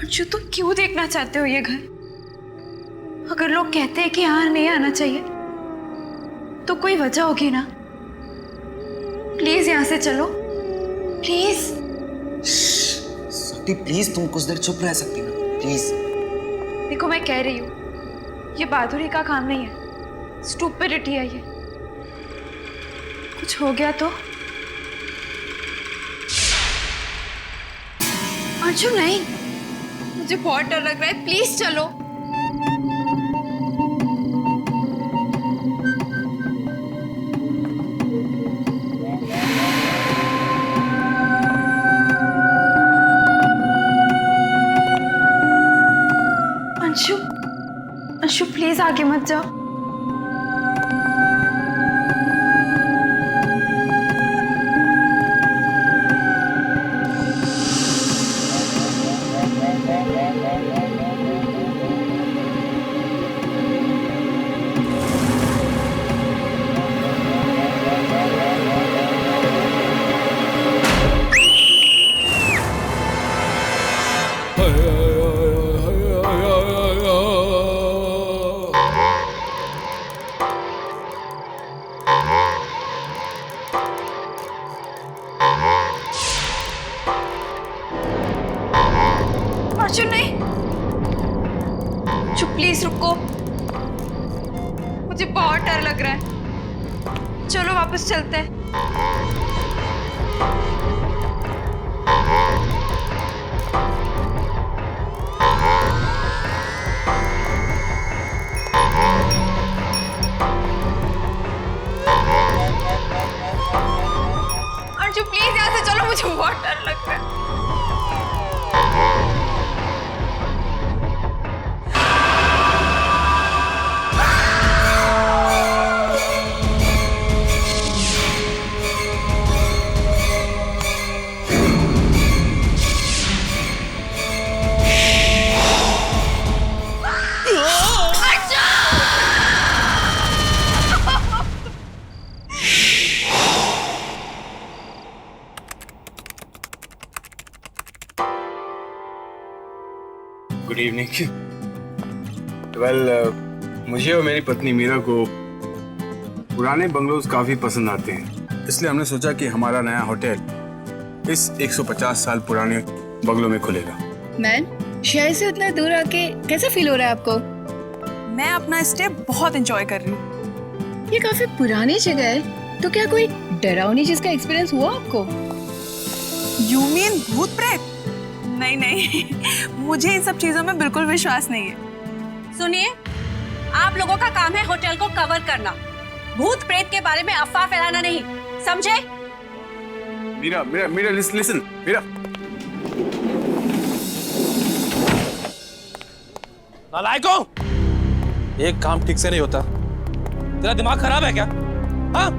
अंशु तुम क्यों देखना चाहते हो ये घर? अगर लोग कहते हैं कि यहाँ नहीं आना चाहिए तो कोई वजह होगी ना। प्लीज यहाँ से चलो, प्लीज। स्वाति प्लीज, तुम कुछ देर चुप रह सकती ना प्लीज। देखो मैं कह रही हूँ ये बहादुरी का काम नहीं है, स्टूपिडिटी है ये। कुछ हो गया तो? अंशु नहीं, मुझे बहुत डर लग रहा है, प्लीज चलो। अंशु, अंशु प्लीज आगे मत जाओ। अर्जुन नहीं, चुप प्लीज रुको, मुझे बहुत डर लग रहा है। चलो वापस चलते हैं। अर्जुन प्लीज यहाँ से चलो, मुझे बहुत डर लग रहा है। Good evening. मुझे और मेरी पत्नी मीरा को पुराने बंगलोज काफी पसंद आते हैं, इसलिए हमने सोचा कि हमारा नया होटल इस 150 साल पुराने बंगलों में खुलेगा। मैन, शहर से उतना दूर आके कैसा फील हो रहा है आपको? मैं अपना स्टे बहुत एंजॉय कर रही हूँ। ये काफी पुरानी जगह है, तो क्या कोई डरावनी चीज का एक्सपीरियंस हुआ आपको? यू मीन भूत प्रेत? नहीं नहीं, मुझे इन सब चीजों में बिल्कुल विश्वास नहीं है। सुनिए, आप लोगों का काम है होटल को कवर करना, भूत प्रेत के बारे में अफवाह फैलाना नहीं, समझे? मीरा मीरा मीरा लिसन मीरा। नालायकों, एक काम ठीक से नहीं होता। तेरा दिमाग खराब है क्या? हाँ,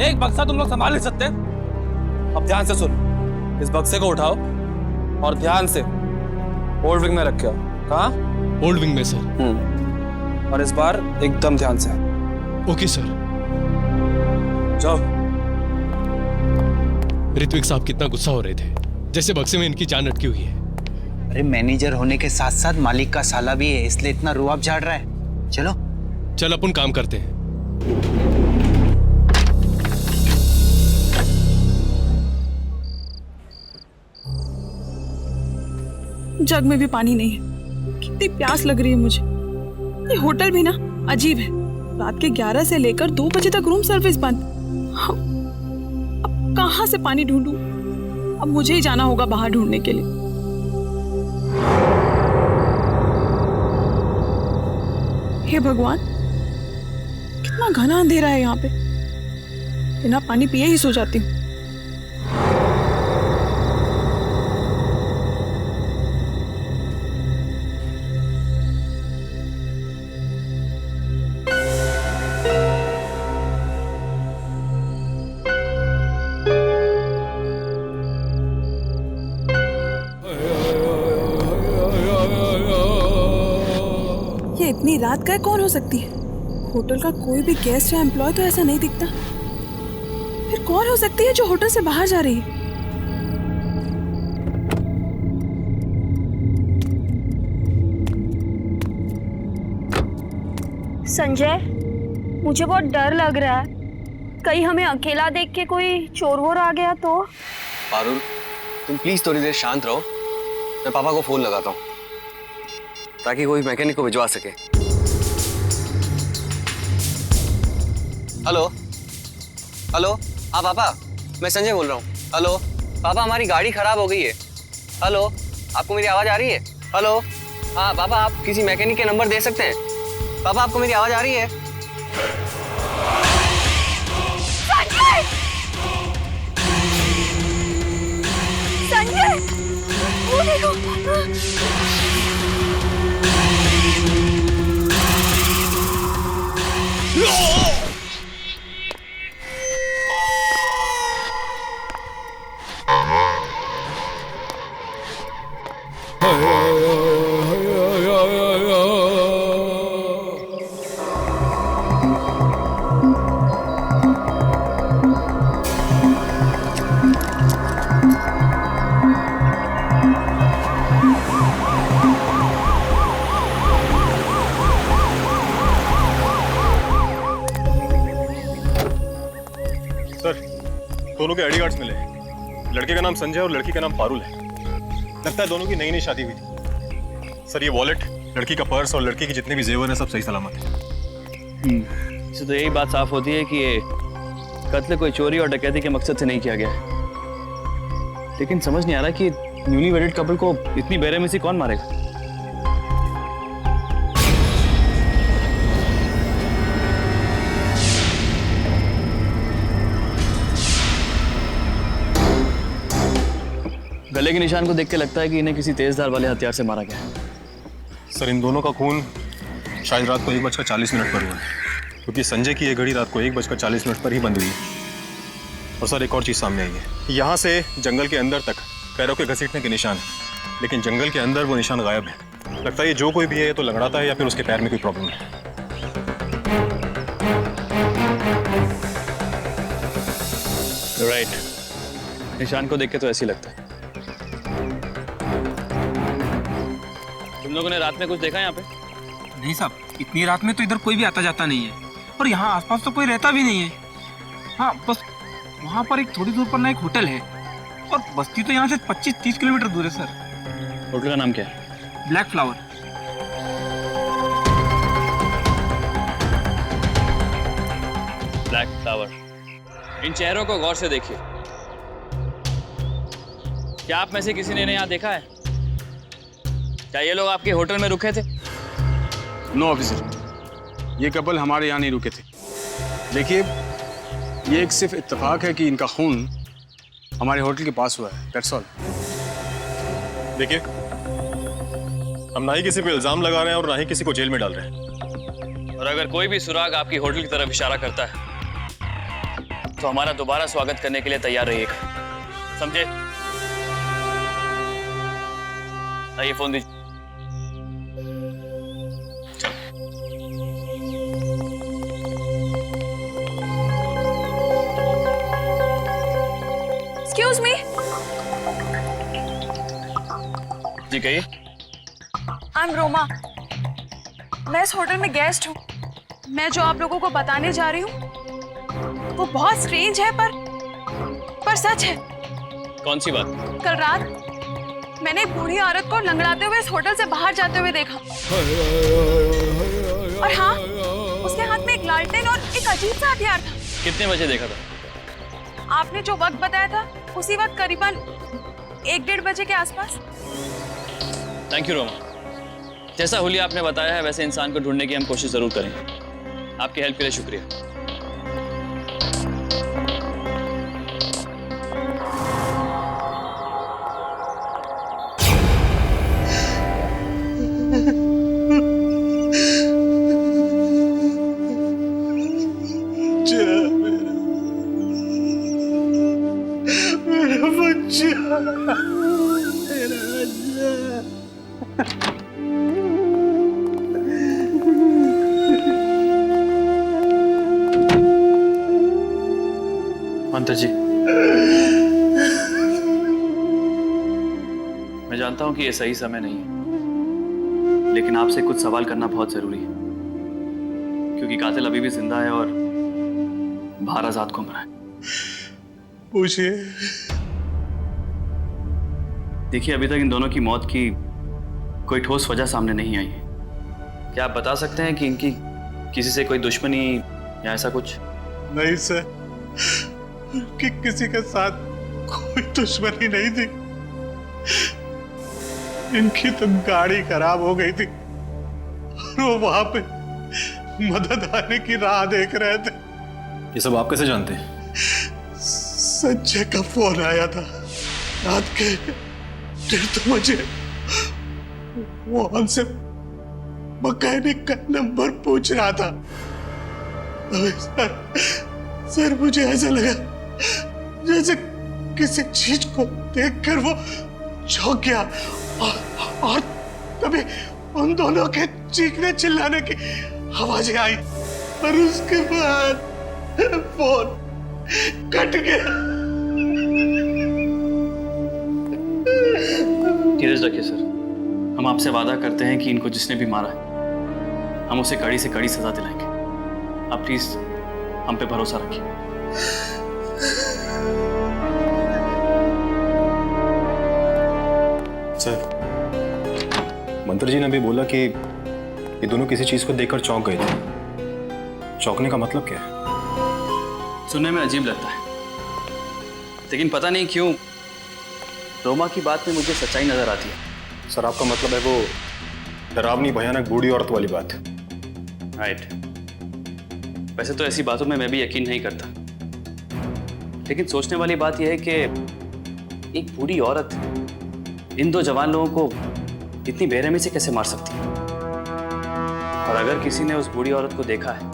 एक बक्सा तुम लोग संभाल नहीं सकते? अब ध्यान से सुन, इस बक्से को उठाओ और ध्यान से ओल्ड विंग में रखो। कहाँ? ओल्ड विंग में सर। और इस बार एकदम ध्यान से। Okay sir. जाओ। ऋत्विक साहब कितना गुस्सा हो रहे थे, जैसे बक्से में इनकी जान अटकी हुई है। अरे मैनेजर होने के साथ साथ मालिक का साला भी है, इसलिए इतना रुआब झाड़ रहा है। चलो चल अपन काम करते हैं। जग में भी पानी नहीं है, कितनी प्यास लग रही है मुझे। ये होटल भी ना अजीब है, रात के 11 से लेकर 2 बजे तक रूम सर्विस बंद। अब कहाँ से पानी ढूंढूं? अब मुझे ही जाना होगा बाहर ढूंढने के लिए। हे भगवान, कितना घना अंधेरा है यहाँ पे। बिना पानी पिए ही सो जाती हूँ। ये इतनी रात का कौन हो सकती है? होटल का कोई भी गेस्ट या एम्प्लॉय तो ऐसा नहीं दिखता। फिर कौन हो सकती है जो होटल से बाहर जा रही है? संजय, मुझे बहुत डर लग रहा है। कहीं हमें अकेला देख के कोई चोर वोर आ गया तो? पारुल, तुम प्लीज थोड़ी देर शांत रहो। मैं पापा को फोन लगाता हूँ ताकि कोई मैकेनिक को भिजवा सके। हेलो हेलो, हाँ पापा, मैं संजय बोल रहा हूँ। हेलो पापा, हमारी गाड़ी खराब हो गई है। हेलो, आपको मेरी आवाज़ आ रही है? हेलो, हाँ पापा, आप किसी मैकेनिक के नंबर दे सकते हैं? पापा, आपको मेरी आवाज़ आ रही है? संजय, वो देखो। दोनों के आईडी कार्ड्स मिले। लड़के का नाम संजय और लड़की का नाम पारुल है। लगता है दोनों की नई नई शादी हुई थी। सर, ये वॉलेट, लड़की का पर्स और लड़की के जितने भी जेवर हैं सब सही सलामत है। इससे तो यही बात साफ होती है कि ये कत्ल कोई चोरी और डकैती के मकसद से नहीं किया गया है। लेकिन समझ नहीं आ रहा कि न्यूली वेडेड कपल को इतनी बेरहमी कौन मारेगा। गले के निशान को देख के लगता है कि इन्हें किसी तेजधार वाले हथियार से मारा गया है। सर, इन दोनों का खून शायद रात को 1:40 पर हुआ है, क्योंकि संजय की ये घड़ी रात को 1:40 पर ही बंद हुई है। और सर, एक और चीज़ सामने आई है। यहाँ से जंगल के अंदर तक पैरों के घसीटने के निशान है, लेकिन जंगल के अंदर वो निशान गायब है। लगता है ये जो कोई भी है ये तो लंगड़ाता है या फिर उसके पैर में कोई प्रॉब्लम है। राइट, निशान को देख के तो ऐसे ही लगता है। तुम लोगों ने रात में कुछ देखा यहाँ पे? नहीं साहब, इतनी रात में तो इधर कोई भी आता जाता नहीं है और यहाँ आसपास तो कोई रहता भी नहीं है। हाँ, बस वहाँ पर एक थोड़ी दूर पर ना एक होटल है और बस्ती तो यहाँ से 25-30 किलोमीटर दूर है सर। होटल का नाम क्या है? Black flower. Black flower. इन चेहरों को गौर से देखिए। क्या आप में से किसी ने इन्हें यहाँ देखा है? क्या ये लोग आपके होटल में रुके थे? नो ऑफिसर, ये कपल हमारे यहाँ नहीं रुके थे। देखिए, ये एक सिर्फ इत्तेफाक है कि इनका खून हमारे होटल के पास हुआ है। That's all. देखिए, हम ना ही किसी पे इल्जाम लगा रहे हैं और ना ही किसी को जेल में डाल रहे हैं। और अगर कोई भी सुराग आपकी होटल की तरफ इशारा करता है तो हमारा दोबारा स्वागत करने के लिए तैयार रहिएगा, समझे? आइए, फोन दीजिए। Excuse me. जी कहिए। I am Roma. मैं इस होटल में गेस्ट हूँ। मैं जो आप लोगों को बताने जा रही हूँ वो बहुत स्ट्रेंज है पर सच है। कौन सी बात? कल रात मैंने एक बूढ़ी औरत को लंगड़ाते हुए इस होटल से बाहर जाते हुए देखा। और हाँ, उसके हाथ में एक लालटेन और एक अजीब सा हथियार था। कितने बजे देखा था? आपने जो वक्त बताया था उसी वक्त करीबन 1-1:30 बजे के आसपास। Thank you Roma. जैसा हुलिया आपने बताया है वैसे इंसान को ढूंढने की हम कोशिश जरूर करेंगे। आपकी हेल्प के लिए शुक्रिया। मंत्र जी, मैं जानता हूं कि ये सही समय नहीं है, लेकिन आपसे कुछ सवाल करना बहुत जरूरी है। क्योंकि कातिल अभी भी जिंदा है और बाहर आजाद घूम रहा है। पूछिए। देखिए, अभी तक इन दोनों की मौत की कोई ठोस वजह सामने नहीं आई है। क्या आप बता सकते हैं कि इनकी किसी से कोई दुश्मनी या ऐसा कुछ? नहीं सर, कि किसी के साथ कोई दुश्मनी नहीं थी। इनकी तो गाड़ी खराब हो गई थी और वो वहां पे मदद आने की राह देख रहे थे। ये सब आप कैसे जानते हैं? संजय का फोन आया था रात के 1:30 बजे। वो हमसे मैकेनिक का नंबर पूछ रहा था। सर मुझे ऐसा लगा जैसे किसी चीज को देखकर वो चौंक गया और तभी उन दोनों के चीखने चिल्लाने की आवाजें आई और उसके बाद फोन कट गया। धीरज रखिए सर, हम आपसे वादा करते हैं कि इनको जिसने भी मारा है हम उसे कड़ी से कड़ी सजा दिलाएंगे। आप प्लीज हम पे भरोसा रखिए। सर, मंत्री जी ने भी बोला कि ये दोनों किसी चीज को देखकर चौंक गए थे। चौंकने का मतलब क्या है? सुनने में अजीब लगता है, लेकिन पता नहीं क्यों रोमा की बात में मुझे सच्चाई नजर आती है। सर, आपका मतलब है वो डरावनी भयानक बूढ़ी औरत वाली बात? राइट। वैसे तो ऐसी बातों में मैं भी यकीन नहीं करता, लेकिन सोचने वाली बात यह है कि एक बूढ़ी औरत इन दो जवान लोगों को इतनी बेरहमी से कैसे मार सकती है। और अगर किसी ने उस बूढ़ी औरत को देखा है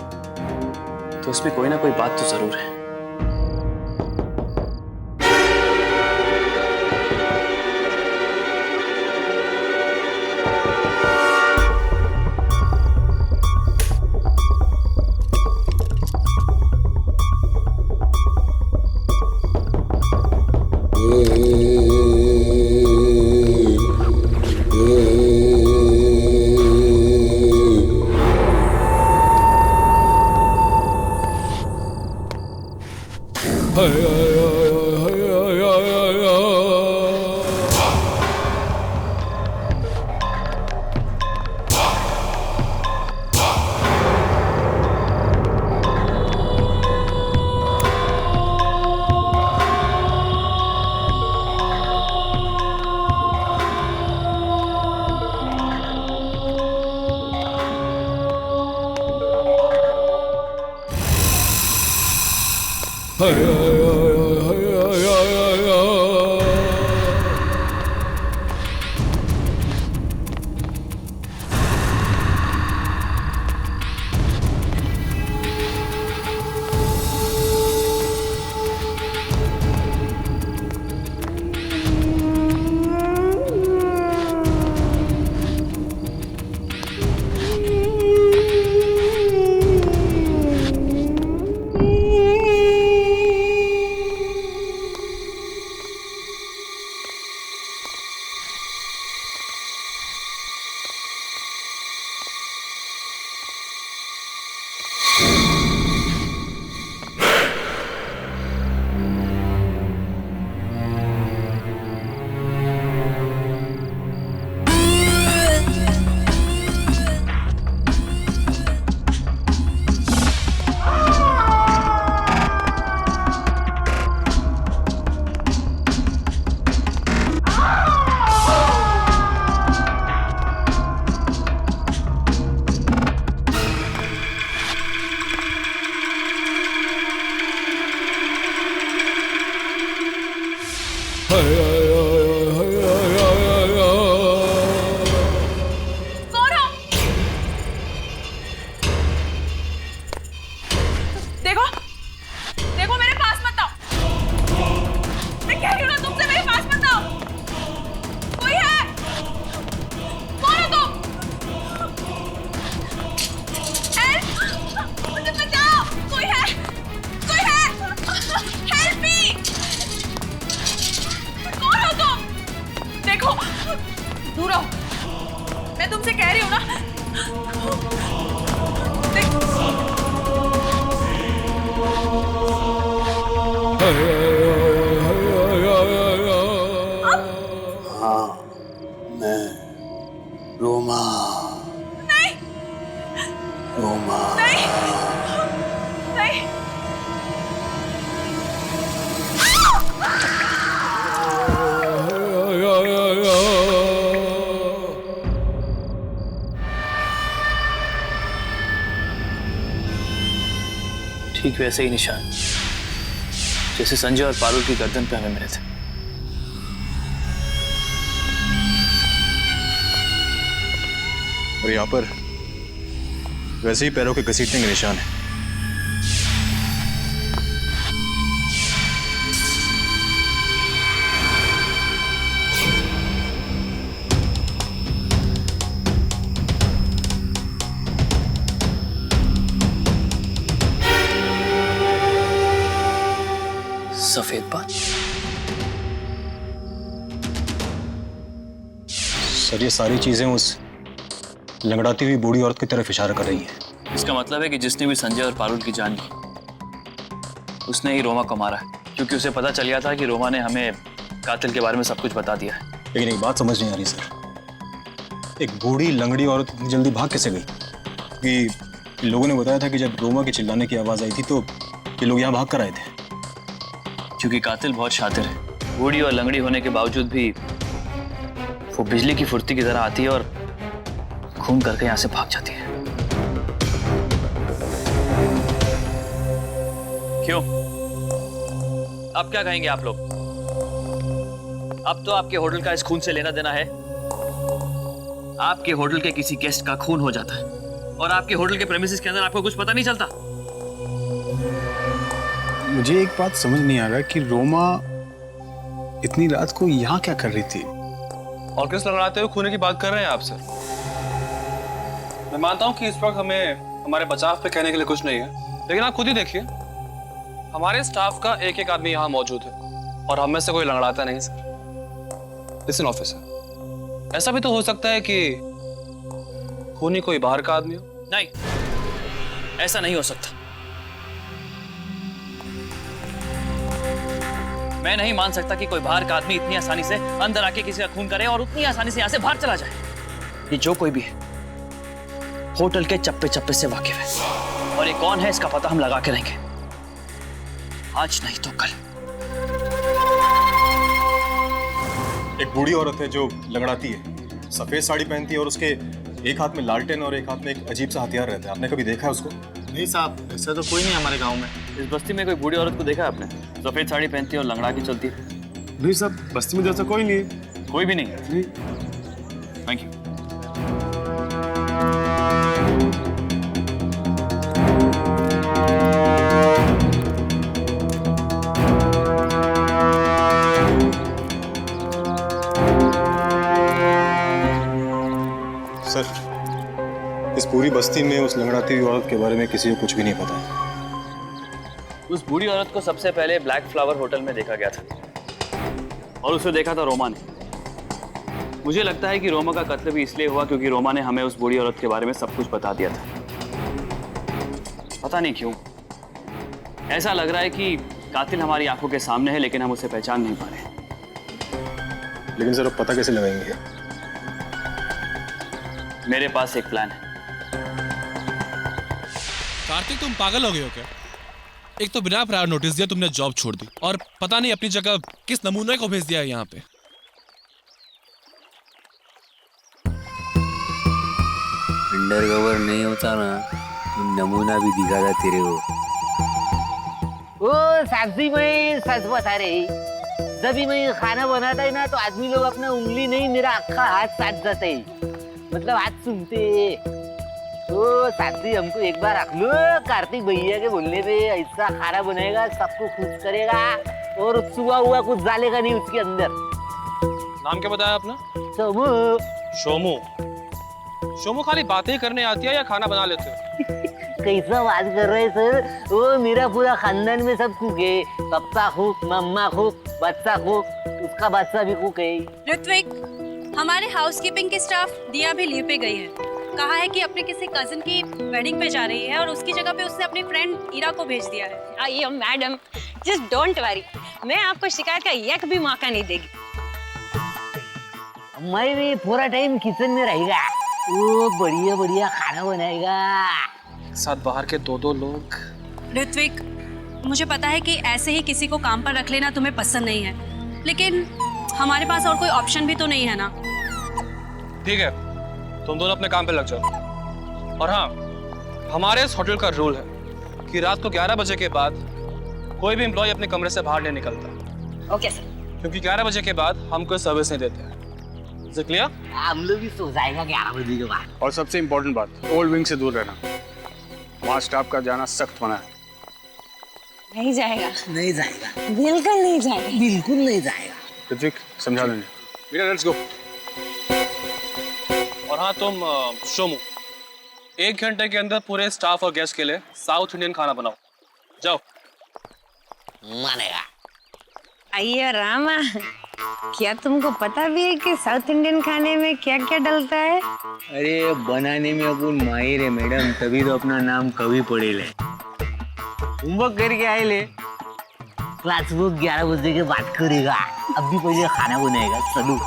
तो उसमें कोई ना कोई बात तो जरूर है। दूर रहो, मैं तुमसे कह रही हूँ ना। हाँ, मैं रोमा। नहीं, रोमा। नहीं, नहीं। ठीक वैसे ही निशान जैसे संजय और पारुल की गर्दन पे हमें मिले थे। और यहाँ पर वैसे ही पैरों के घसीटने के निशान है। सफेद बाल। सर ये सारी चीजें उस लंगड़ाती हुई बूढ़ी औरत की तरफ इशारा कर रही है। इसका मतलब है कि जिसने भी संजय और पारुल की जान ली उसने ही रोमा को मारा है, क्योंकि उसे पता चल गया था कि रोमा ने हमें कातिल के बारे में सब कुछ बता दिया है। लेकिन एक बात समझ नहीं आ रही सर, एक बूढ़ी लंगड़ी औरत इतनी जल्दी भाग कैसे गई? क्योंकि लोगों ने बताया था कि जब रोमा के चिल्लाने की आवाज आई थी तो ये लोग यहाँ भाग कर आए थे। क्योंकि कातिल बहुत शातिर है। बूढ़ी और लंगड़ी होने के बावजूद भी वो बिजली की फुर्ती की तरह आती है और घूम करके यहाँ से भाग जाती है। क्यों? अब क्या कहेंगे आप लोग? अब तो आपके होटल का इस खून से लेना देना है। आपके होटल के किसी गेस्ट का खून हो जाता है और आपके होटल के प्रेमिसेस के अंदर आपको कुछ पता नहीं चलता। मुझे एक बात समझ नहीं आ रहा कि रोमा इतनी रात को यहाँ क्या कर रही थी? और किस लड़ाते हुए खून की बात कर रहे हैं आप सर? मैं मानता हूँ कि इस वक्त हमें हमारे बचाव पे कहने के लिए कुछ नहीं है, लेकिन आप खुद ही देखिए, हमारे स्टाफ का एक एक आदमी यहाँ मौजूद है और हम में से कोई लंगड़ाता नहीं सर। लिसन ऑफिसर, ऐसा भी तो हो सकता है कि खूनी कोई बाहर का आदमी हो। नहीं, ऐसा नहीं हो सकता। मैं नहीं मान सकता कि कोई बाहर का आदमी इतनी आसानी से अंदर आके किसी का खून करे और उतनी आसानी से यहाँ से बाहर चला जाए। ये जो कोई भी है होटल के चप्पे चप्पे से वाकिफ है और ये कौन है इसका पता हम लगा के रहेंगे, आज नहीं तो कल। एक बूढ़ी औरत है जो लंगड़ाती है, सफेद साड़ी पहनती है और उसके एक हाथ में लालटेन और एक हाथ में एक अजीब सा हथियार रहता है। आपने कभी देखा है उसको? नहीं साहब, ऐसा तो कोई नहीं हमारे गांव में। इस बस्ती में कोई बूढ़ी औरत को देखा आपने? सफेद साड़ी पहनती है और लंगड़ा के चलती है? नहीं साहब, बस्ती में जैसा कोई नहीं है। कोई भी नहीं? Thank you. सर, इस पूरी बस्ती में उस लंगड़ाती हुई औरत के बारे में किसी को कुछ भी नहीं पता है। उस बूढ़ी औरत को सबसे पहले ब्लैक फ्लावर होटल में देखा गया था और उसे देखा था रोमा ने। मुझे लगता है कि रोमा का कत्ल भी इसलिए हुआ क्योंकि रोमा ने हमें उस बूढ़ी औरत के बारे में सब कुछ बता दिया था। पता नहीं क्यों ऐसा लग रहा है कि कातिल हमारी आंखों के सामने है लेकिन हम उसे पहचान नहीं पा रहे। लेकिन सर, अब पता कैसे लगाएंगे? मेरे पास एक प्लान है। कार्तिक, तुम पागल हो गए हो क्या? एक तो बिना प्रायर नोटिस दिया तुमने जॉब छोड़ दी और पता नहीं अपनी जगह किस नमूने को भेज दिया है यहाँ पे। अंडरकवर नहीं होता ना तो नमूना भी दिखाता तेरे को। ओ साक्षी, मैं सच बता रही, जब भी मैं खाना बनाता है ना तो आदमी लोग अपना उंगली नहीं, मेरा अक्खा हाथ साथ जाते है, मतलब हाथ सुनते। तो साक्षी, हमको एक बार रख लो, कार्तिक भैया के बोलने पे ऐसा खाना बनाएगा, सबको खुश करेगा और सुबह हुआ कुछ डालेगा नहीं उसके अंदर। नाम क्या बताया आपने? सोमू। शोमू? शोमू खाली बातें करने आती है या खाना बना लेते हो? कैसा बात कर रहे सर? वो मेरा पूरा खानदान में सब कुक है, पप्पा कुक, मम्मा कुक, बच्चा कुक, उसका बच्चा भी कुक है। ऋत्विक, हमारे हाउसकीपिंग की स्टाफ दिया भी लीव पे गई है। कहा है कि अपने किसी कजिन की वेडिंग पे जा रही है और उसकी जगह पे उसने अपनी फ्रेंड ईरा को भेज दिया है। मैडम, जस्ट डोंट वरी, मैं आपको शिकायत का एक भी मौका नहीं देगी। मैं भी पूरा टाइम किचन में रहेगा, वो बढ़िया बढ़िया खाना बनाएगा। साथ बाहर के दो लोग। ऋत्विक, मुझे पता है कि ऐसे ही किसी को काम पर रख लेना तुम्हें पसंद नहीं है, लेकिन हमारे पास और कोई ऑप्शन भी तो नहीं है ना। ठीक है, तुम दोनों अपने काम पे लग जाओ। और हाँ, हमारे इस होटल का रूल है कि रात को 11 बजे के बाद कोई भी एम्प्लॉय अपने कमरे से बाहर नहीं निकलता। Okay sir. क्योंकि 11 बजे के बाद हम कोई सर्विस नहीं देते हैं। Is it clear? हम लोग भी सो जाएगा 11 बजे के बाद। और सबसे इम्पोर्टेंट बात, ओल्ड विंग से दूर रहना, वहाँ स्टाफ का जाना सख्त मना है। नहीं जाएगा, नहीं जाएगा, बिल्कुल नहीं जाएगा, बिल्कुल नहीं जाएगा। ऋत्विक समझा देंगे। बेटा लेट्स गो। और हाँ तुम शोमू, 1 घंटे के अंदर पूरे स्टाफ और गेस्ट के लिए साउथ इंडियन खाना बनाओ। जाओ। मानेगा। आइए रामा, क्या तुमको पता भी है कि साउथ इंडियन खाने में क्या क्या डलता है? अरे बनाने में अपन माहिर है मैडम, तभी तो अपना नाम कवि पड़ेल है। होमवर्क करके आए ले। क्लास बुक 11 बजे के बाद करेगा, अब भी पहले खाना बनाएगा। चलो।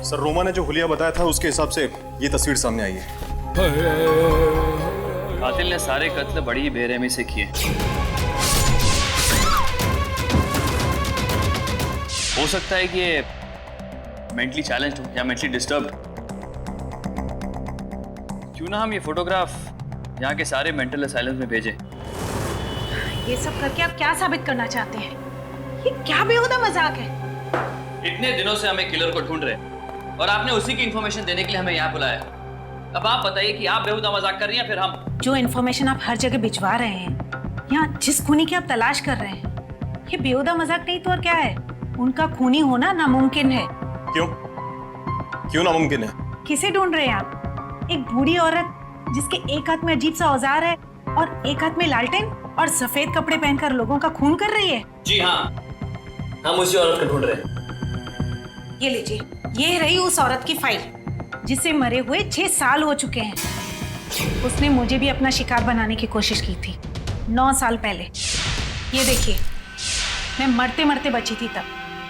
सर रोमा ने जो हुलिया बताया था उसके हिसाब से ये तस्वीर सामने आई है। कातिल ने सारे कत्ल बड़ी बेरहमी से किए। हो सकता है कि ये मेंटली चैलेंज्ड हो या मेंटली डिस्टर्ब्ड। क्यों ना हम ये फोटोग्राफ यहाँ के सारे मेंटल असाइलम में भेजें। ये सब करके आप क्या साबित करना चाहते हैं? ये क्या बेहुदा मजाक है? इतने दिनों से हमें किलर को ढूंढ रहे हैं और आपने उसी की इंफॉर्मेशन देने के लिए हमें यहाँ बुलाया। अब आप बताइए कि आप बेहुदा मजाक कर रही हैं फिर हम। जो इन्फॉर्मेशन आप हर जगह भिजवा रहे हैं, यहाँ जिस खूनी की आप तलाश कर रहे हैं, ये बेहुदा मजाक नहीं तो और क्या है? उनका खूनी होना नामुमकिन है। क्यों नामुमकिन है? किसे ढूंढ रहे हैं आप? एक बूढ़ी औरत जिसके एक हाथ में अजीब सा औजार है और एक हाथ में लालटेन और सफेद कपड़े पहनकर लोगों का खून कर रही है। जी हाँ, हम उसी औरत को ढूंढ रहे हैं। ये लीजिए, ये रही उस औरत की फाइल जिसे मरे हुए 6 साल हो चुके हैं। उसने मुझे भी अपना शिकार बनाने की कोशिश की थी 9 साल पहले। ये देखिए, मैं मरते मरते बची थी तब।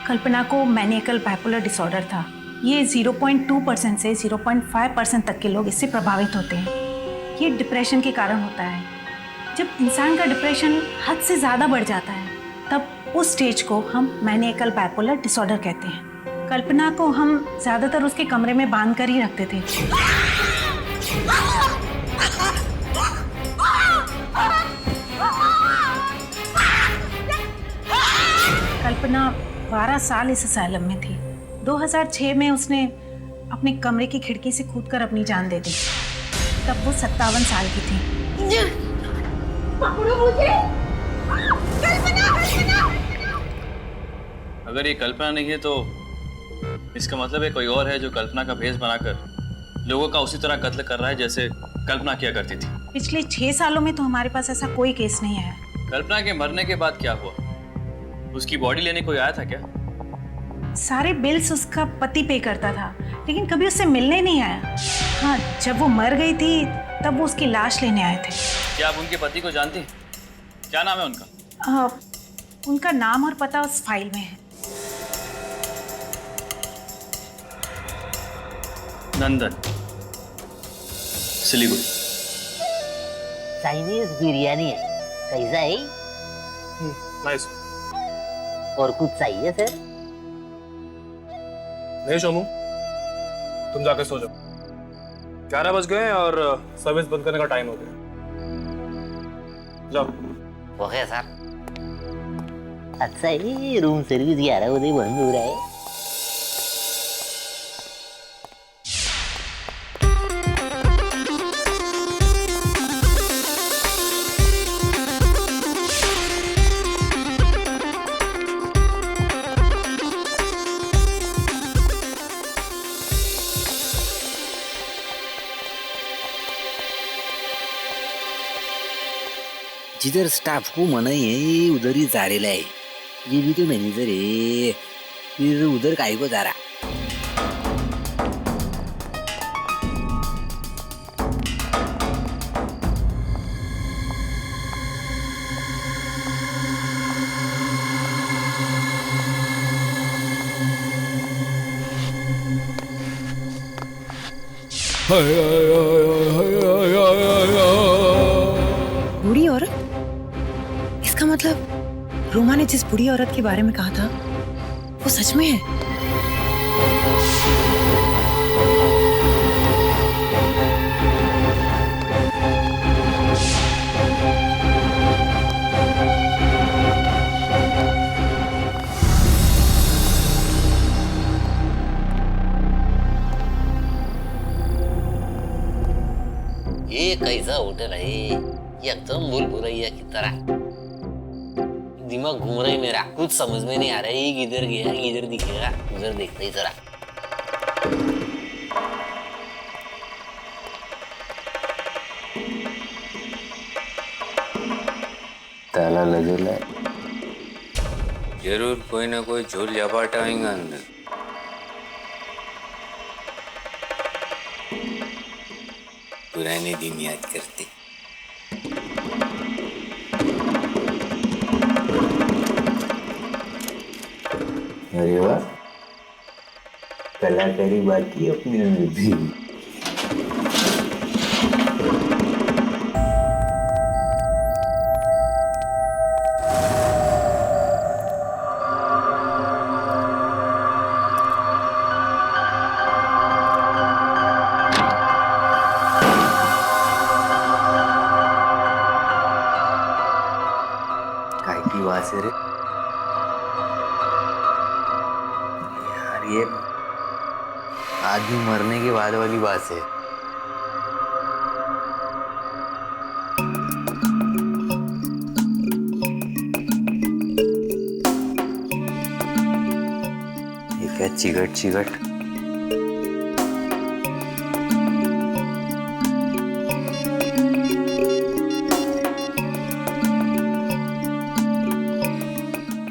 कल्पना को मैनिएकल बाइपोलर डिसऑर्डर था। ये 0.2% से 0.5% तक के लोग इससे प्रभावित होते हैं। ये डिप्रेशन के कारण होता है। जब इंसान का डिप्रेशन हद से ज़्यादा बढ़ जाता है, तब उस स्टेज को हम मैनिएकल बाइपोलर डिसऑर्डर कहते हैं। कल्पना को हम ज़्यादातर उसके कमरे में बांध कर ही रखते थे। कल्पना 12 साल इस असाइलम में थी। 2006 में उसने अपने कमरे की खिड़की से कूदकर अपनी जान दे दी। तब वो 57 साल की थी। पकड़ो मुझे! अगर ये कल्पना नहीं है तो इसका मतलब है कोई और है जो कल्पना का भेष बनाकर लोगों का उसी तरह कत्ल कर रहा है जैसे कल्पना किया करती थी। पिछले 6 सालों में तो हमारे पास ऐसा कोई केस नहीं आया। कल्पना के मरने के बाद क्या हुआ? उसकी बॉडी लेने कोई आया था क्या? सारे बिल्स उसका पति पे करता था, लेकिन कभी उससे मिलने नहीं आया। हाँ, जब वो मर गई थी तब वो उसकी लाश लेने आए थे। क्या आप उनके पति को जानती हैं? क्या नाम है उनका? उनका नाम और पता उस फाइल में है। नंदन, सिलीगुड़ी। चाइनीज बिरयानी है, कैसा है? नाइस। और कुछ चाहिए सर? नहीं शोमू, तुम जाकर सो जाओ। 11 बज गए और सर्विस बंद करने का टाइम हो गया। जाओ। Okay sir. अच्छा है, रूम सर्विस 11 बजे बंद हो रहा है। जिधर स्टाफ को मना है उधर ही जा रहा है। ये भी तो मैनेजर है, फिर उधर काहे को जा रहा? बूढ़ी औरत? इसका मतलब रोमा ने जिस बूढ़ी औरत के बारे में कहा था वो सच में है। ये कैसा होटल है, एकदम भूल भुलैया की तरह। दिमाग घूम रहा है मेरा, कुछ समझ में नहीं आ रहा है। ये किधर गया, किधर दिखेगा, उधर देखते ही जरा। ताला लगेला है, जरूर कोई ना कोई झोल झपाटा आएगा अंदर। पुराने दिन याद करते। अरे वाह, कलाकारी बाकी अपने में भी। से रे यार, ये आदमी मरने के बाद वाली बात है। ये क्या चिगट चिगट।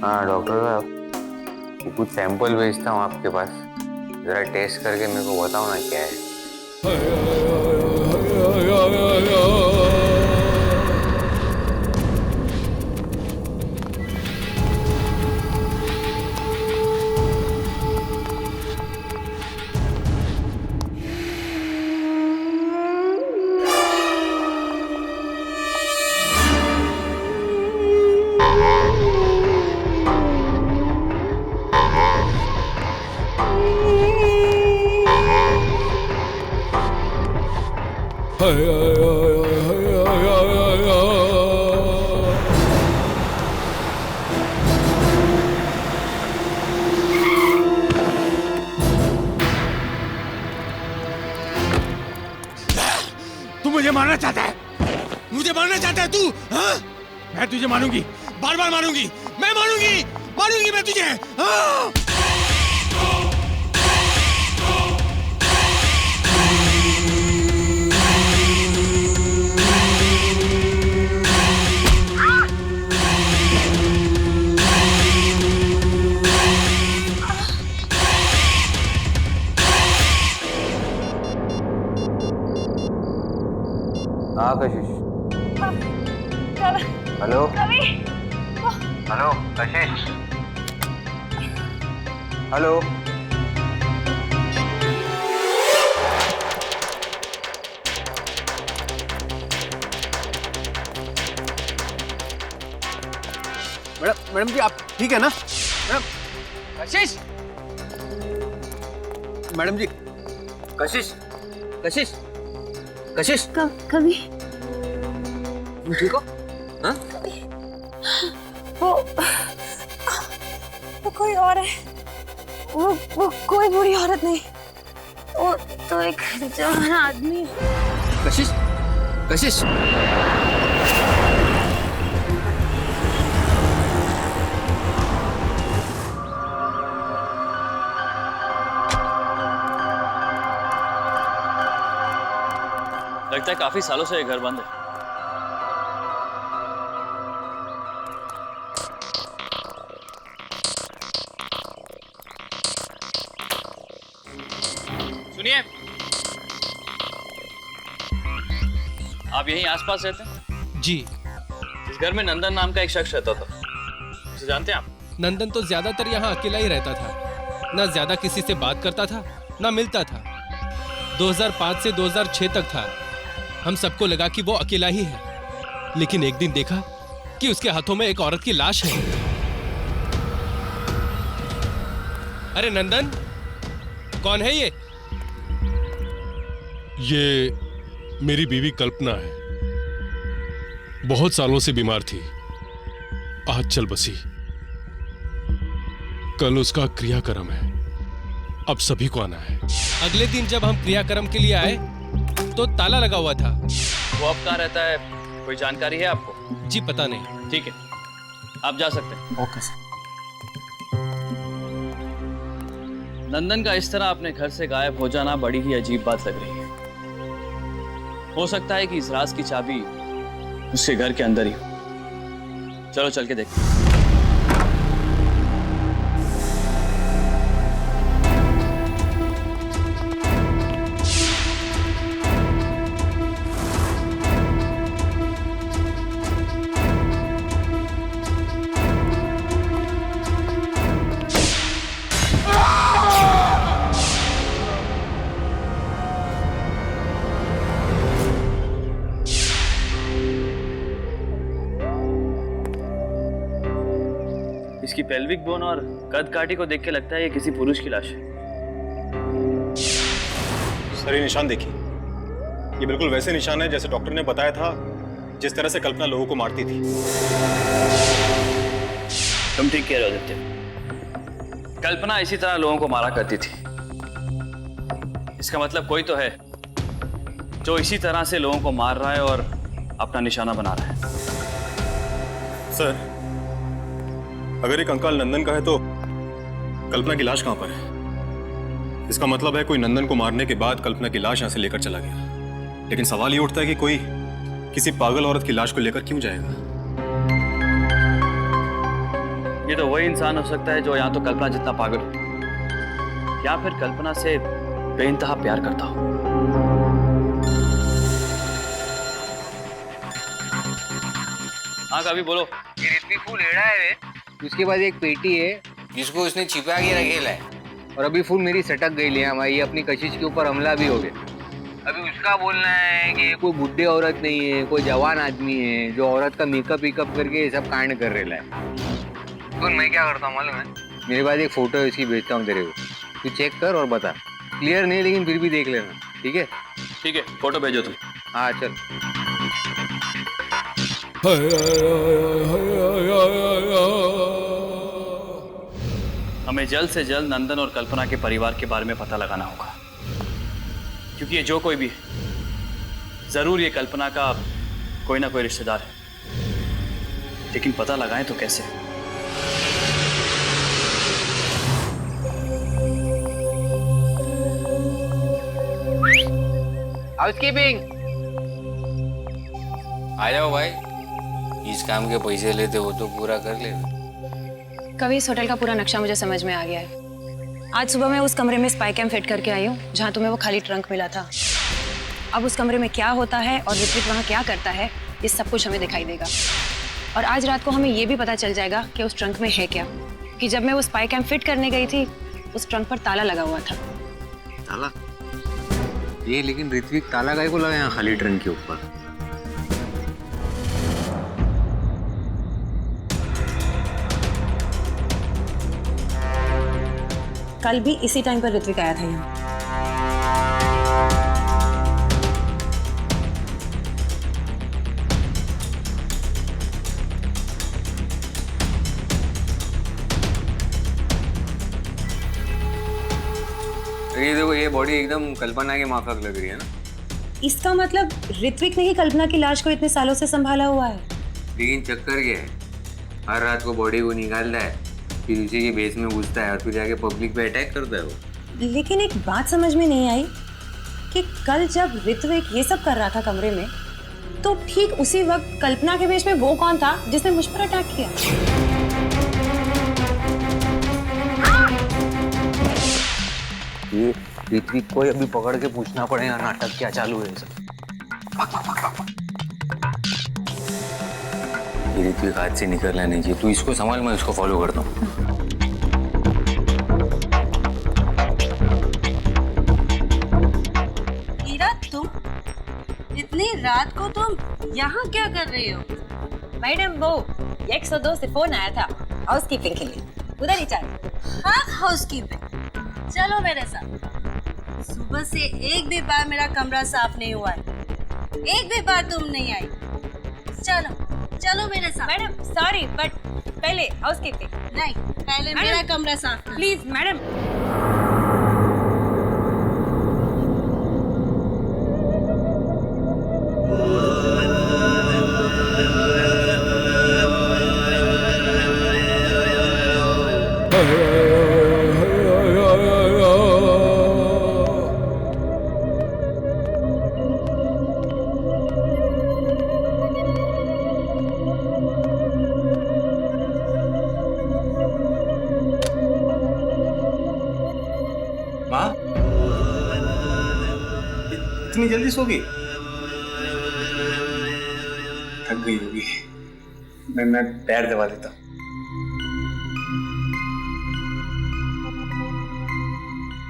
हाँ डॉक्टर साहब, कुछ सैंपल भेजता हूँ आपके पास, जरा टेस्ट करके मेरे को बताओ ना क्या है। तू मुझे मारना चाहता है? मुझे मारना चाहता है तू? हाँ? मैं तुझे मारूंगी, बार बार मारूंगी, मैं मारूंगी, मारूंगी मैं तुझे। हाँ? हाँ कशिश। हेलो हेलो कशिश। हेलो मैडम जी, आप ठीक है ना? मैडम, कशिश, मैडम जी, कशिश, कशिश, कशिश, कभी तुम ठीक हो? हाँ? वो कोई और है। वो कोई बुरी औरत नहीं, वो तो एक जवान आदमी है। कशिश, कशिश, लगता है काफी सालों से ये घर बंद है। सुनिए, आप यहीं आसपास रहते हैं? जी। इस घर में नंदन नाम का एक शख्स रहता था, उसे जानते हैं आप? नंदन तो ज्यादातर यहाँ अकेला ही रहता था, ना ज्यादा किसी से बात करता था, ना मिलता था। 2005 से 2006 तक था। हम सबको लगा कि वो अकेला ही है, लेकिन एक दिन देखा कि उसके हाथों में एक औरत की लाश है। अरे नंदन, कौन है ये? ये मेरी बीवी कल्पना है। बहुत सालों से बीमार थी, आज चल बसी। कल उसका क्रियाक्रम है, अब सभी को आना है। अगले दिन जब हम क्रियाक्रम के लिए आए तो ताला लगा हुआ था। वो अब कहाँ रहता है, कोई जानकारी है आपको? जी पता नहीं। ठीक है, आप जा सकते हैं। Okay sir. नंदन का इस तरह अपने घर से गायब हो जाना बड़ी ही अजीब बात लग रही है। हो सकता है कि इस राज की चाबी उसके घर के अंदर ही हो। चलो चल के देखते हैं। इसकी पेल्विक बोन और कद काठी को देख के लगता है ये किसी पुरुष की लाश है। सर, ये निशान देखिए, ये बिल्कुल वैसे निशान है जैसे डॉक्टर ने बताया था, जिस तरह से कल्पना लोगों को मारती थी। तुम ठीक कह रहे हो आदित्य, कल्पना इसी तरह लोगों को मारा करती थी। इसका मतलब कोई तो है जो इसी तरह से लोगों को मार रहा है और अपना निशाना बना रहा है। सर, अगर एक कंकाल नंदन का है तो कल्पना की लाश कहां पर है? इसका मतलब है कोई नंदन को मारने के बाद कल्पना की लाश यहां से लेकर चला गया। लेकिन सवाल ये उठता है कि कोई किसी पागल औरत की लाश को लेकर क्यों जाएगा? ये तो वही इंसान हो सकता है जो यहाँ तो कल्पना जितना पागल हो, या फिर कल्पना से बेइंतहा प्यार करता हो। हाँ कभी बोलो। ये ऋत्विक फूल एड़ा है, उसके बाद एक पेटी है जिसको उसने छिपा के रखेला है, और अभी फूल मेरी सटक गई ले हमारी अपनी कशिश के ऊपर हमला भी हो गया। अभी उसका बोलना है कि कोई बुढ़ी औरत नहीं है, कोई जवान आदमी है जो औरत का मेकअप वेकअप करके ये सब कांड कर रहा है। तो मैं क्या करता हूँ मालूम है, मेरे पास एक फोटो है उसकी, भेजता हूँ तेरे को, तू चेक कर और बता। क्लियर नहीं लेकिन फिर भी देख लेना, ठीक है? ठीक है, फोटो भेजो तुम। हाँ चल। हमें जल्द से जल्द नंदन और कल्पना के परिवार के बारे में पता लगाना होगा, क्योंकि ये जो कोई भी है जरूर ये कल्पना का कोई ना कोई रिश्तेदार है। लेकिन पता लगाएं तो कैसे? हाउसकीपिंग, आ जाओ भाई, इस काम के पैसे लेते हो तो पूरा कर ले। कभी इस होटल का पूरा नक्शा मुझे समझ में आ गया है। आज सुबह मैं उस कमरे में स्पाई कैम फिट करके आई हूँ जहाँ तुम्हें वो खाली ट्रंक मिला था। अब उस कमरे में क्या होता है और ऋत्विक वहाँ क्या करता है, ये सब कुछ हमें दिखाई देगा। और आज रात को हमें ये भी पता चल जाएगा कि उस ट्रंक में है क्या, कि जब मैं वो स्पाई कैम फिट करने गई थी उस ट्रंक पर ताला लगा हुआ था। ताला? ये लेकिन ऋत्विक ताला काहे को लगा यहाँ खाली ट्रंक के ऊपर? कल भी इसी टाइम पर ऋत्विक आया था यहाँ। ये देखो, ये बॉडी एकदम कल्पना के माफक लग रही है ना। इसका मतलब ऋत्विक ने ही कल्पना की लाश को इतने सालों से संभाला हुआ है। लेकिन चक्कर क्या है, हर रात को बॉडी को निकालता है, फिर उसी के बेस में घुसता है और फिर जाके पब्लिक पे अटैक करता है वो। लेकिन एक बात समझ में नहीं आई कि कल जब ऋत्विक ये सब कर रहा था कमरे में, तो ठीक उसी वक्त कल्पना के बेस में वो कौन था जिसने मुझ पर अटैक किया? ये ऋत्विक को अभी पकड़ के पूछना पड़ेगा नाटक क्या चालू है सब। ये ऋत्विक हाथ से निकलना नहीं चाहिए, तू इसको संभाल, मैं उसको फॉलो करता हूँ। रात को तुम यहाँ क्या कर रही हो? मैडम वो 102 से फोन आया था हाउसकीपिंग के लिए, उधर ही चल। हाँ हाउसकीपिंग, चलो मेरे साथ। सुबह से एक भी बार मेरा कमरा साफ नहीं हुआ है, एक भी बार तुम नहीं आई। चलो चलो मेरे साथ। मैडम सॉरी बट पहले हाउसकीपिंग। नहीं, पहले मेरा कमरा साफ कर। Please madam. माँ, इतनी जल्दी सो गई? थक गई होगी। मैं पैर दबा देता हूँ।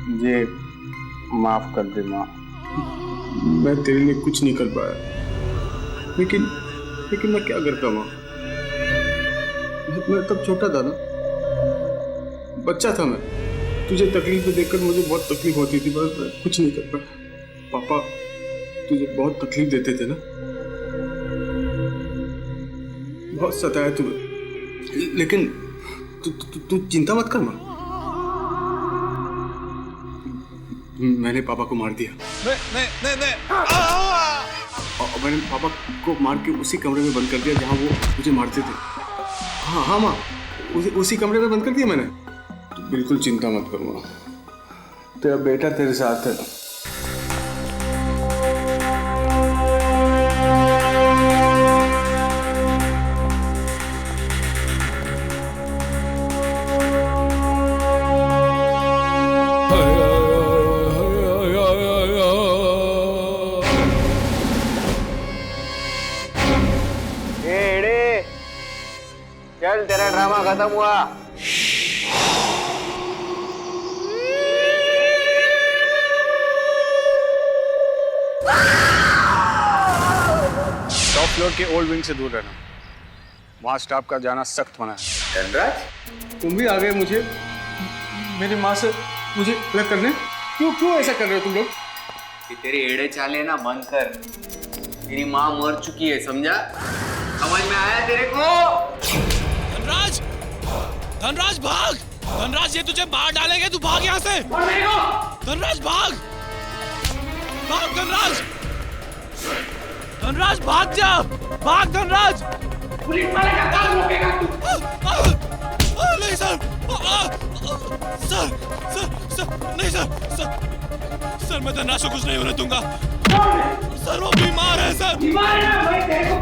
मुझे माफ कर दे माँ, मैं तेरे लिए कुछ नहीं कर पाया। लेकिन मैं क्या करता माँ? मैं तब छोटा था ना, बच्चा था मैं। तुझे तकलीफ में देखकर मुझे बहुत तकलीफ होती थी, बस मैं कुछ नहीं कर पाया। पापा तुझे बहुत तकलीफ देते थे ना, बहुत सताया तुम्हें। लेकिन तू चिंता मत कर माँ, मैंने पापा को मार दिया। और मैंने पापा को मार के उसी कमरे में बंद कर दिया जहाँ वो मुझे मारते थे। हाँ माँ, उसी कमरे में बंद कर दिया मैंने। तो बिल्कुल चिंता मत करो माँ, तेरा बेटा तेरे साथ है। चल तेरा ड्रामा खत्म हुआ। टॉप फ्लोर के ओल्ड विंग से दूर रहना, वहां स्टाफ का जाना सख्त मना है। धनराज, तुम भी आ गए मुझे मेरी माँ से मुझे अलग करने? क्यों ऐसा कर रहे हो तुम लोग? कि तेरे एड़े चाले ना बंद कर, तेरी माँ मर चुकी है, समझा? समझ में आया तेरे को? धनराज, धनराज भाग! धनराज ये तुझे मार डालेंगे, तू भाग यहाँ से! धनराज भाग! भाग धनराज! धनराज भाग जा! भाग धनराज! पुलिस वाले का काम रोकेगा तू? नहीं सर! सर नहीं सर मैं धनराज को कुछ नहीं होने दूंगा। सर वो बीमार है सर। बीमार है भाई, तेरे को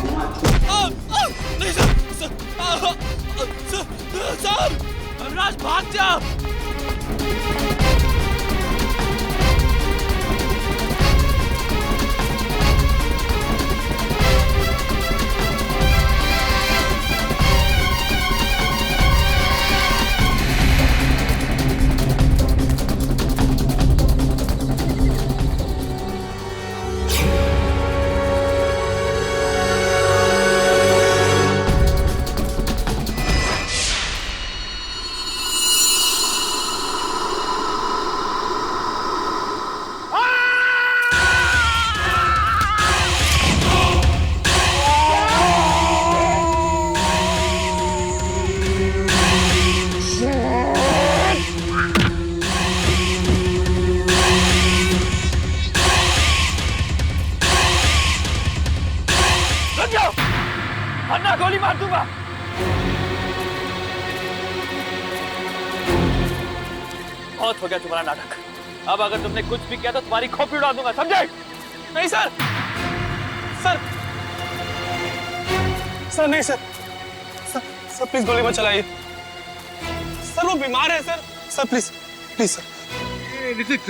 नहीं सर धनराज भाग जा। अन्ना गोली मार दूंगा। बहुत हो गया तुम्हारा नाटक, अब अगर तुमने कुछ भी किया तो तुम्हारी खोपड़ी उड़ा दूंगा, समझे? नहीं सर, सर नहीं सर प्लीज गोली मत चलाइए सर, वो बीमार है सर प्लीज सर। ऋतिक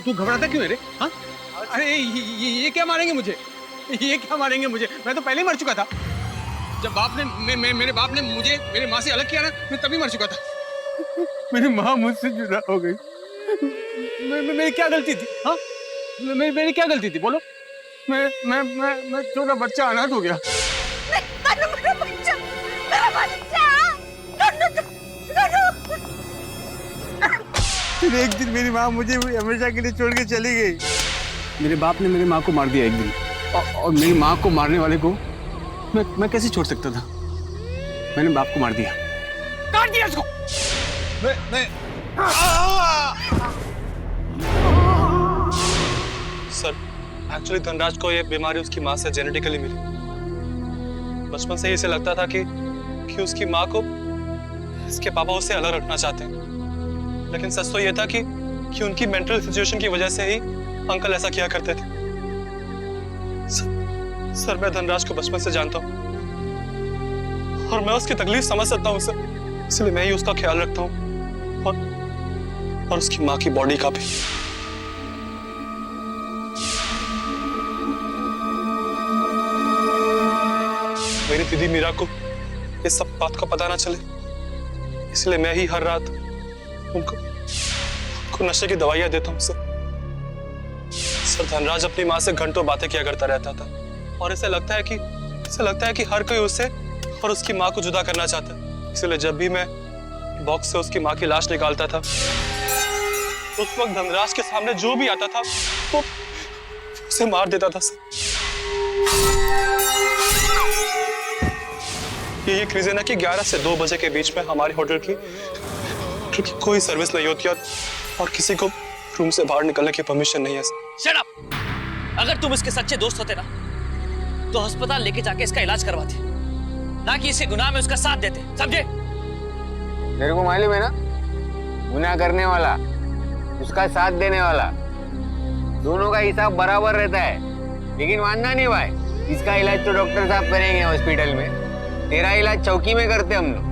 तू घबराता क्यों है रे? हाँ? अरे ये क्या मारेंगे मुझे? ये क्या मारेंगे मुझे? मैं तो पहले ही मर चुका था। जब बाप ने मेरे बाप ने मुझे मेरी माँ से अलग किया ना, मैं तभी मर चुका था। मेरी माँ मुझसे जुदा हो गई। मेरी क्या गलती थी? हाँ, मेरी क्या गलती थी बोलो? मैं छोटा बच्चा अनाथ हो गया। फिर एक दिन मेरी माँ मुझे हमेशा के लिए छोड़ के चली गई। मेरे बाप ने मेरी माँ को मार दिया एक दिन, और मेरी माँ को मारने वाले को मैं कैसे छोड़ सकता था? मैंने बाप को मार दिया, काट दिया उसको। मैं सर, एक्चुअली धनराज को ये बीमारी उसकी माँ से जेनेटिकली मिली। बचपन से ही इसे लगता था कि उसकी माँ को इसके पापा उससे अलग रखना चाहते हैं, लेकिन सच तो ये था कि उनकी मेंटल सिचुएशन की वजह से ही अंकल ऐसा किया करते थे। सर, मैं धनराज को बचपन से जानता हूँ और मैं उसकी तकलीफ समझ सकता हूँ सर, इसलिए मैं ही उसका ख्याल रखता हूँ और उसकी माँ की बॉडी का भी। मेरी दीदी मीरा को ये सब बात का पता ना चले, इसलिए मैं ही हर रात उनको नशे की दवाइयां देता हूँ सर। धनराज अपनी माँ से घंटों बातें किया करता रहता था और इसे लगता है कि हर कोई उससे और उसकी माँ को जुदा करना चाहता है। इसलिए जब भी मैं बॉक्स से उसकी माँ की लाश निकालता था, उस वक्त धनराज के सामने जो भी आता था वो उसे मार देता था सर। ये एक रीजन है कि 11 से 2 बजे के बीच में हमारे होटल की कोई सर्विस नहीं होती और किसी को रूम से बाहर निकलने की परमिशन नहीं है। Shut up! अगर तुम इसके सच्चे दोस्त होते ना तो अस्पताल लेके जाके इसका इलाज करवाते, ना कि इसके गुनाह में उसका साथ देते, समझे? तेरे को मालूम है ना, गुनाह करने वाला उसका साथ देने वाला दोनों का हिसाब बराबर रहता है। लेकिन मानना नहीं भाई, इसका इलाज तो डॉक्टर साहब करेंगे हॉस्पिटल में, तेरा इलाज चौकी में करते हम लोग।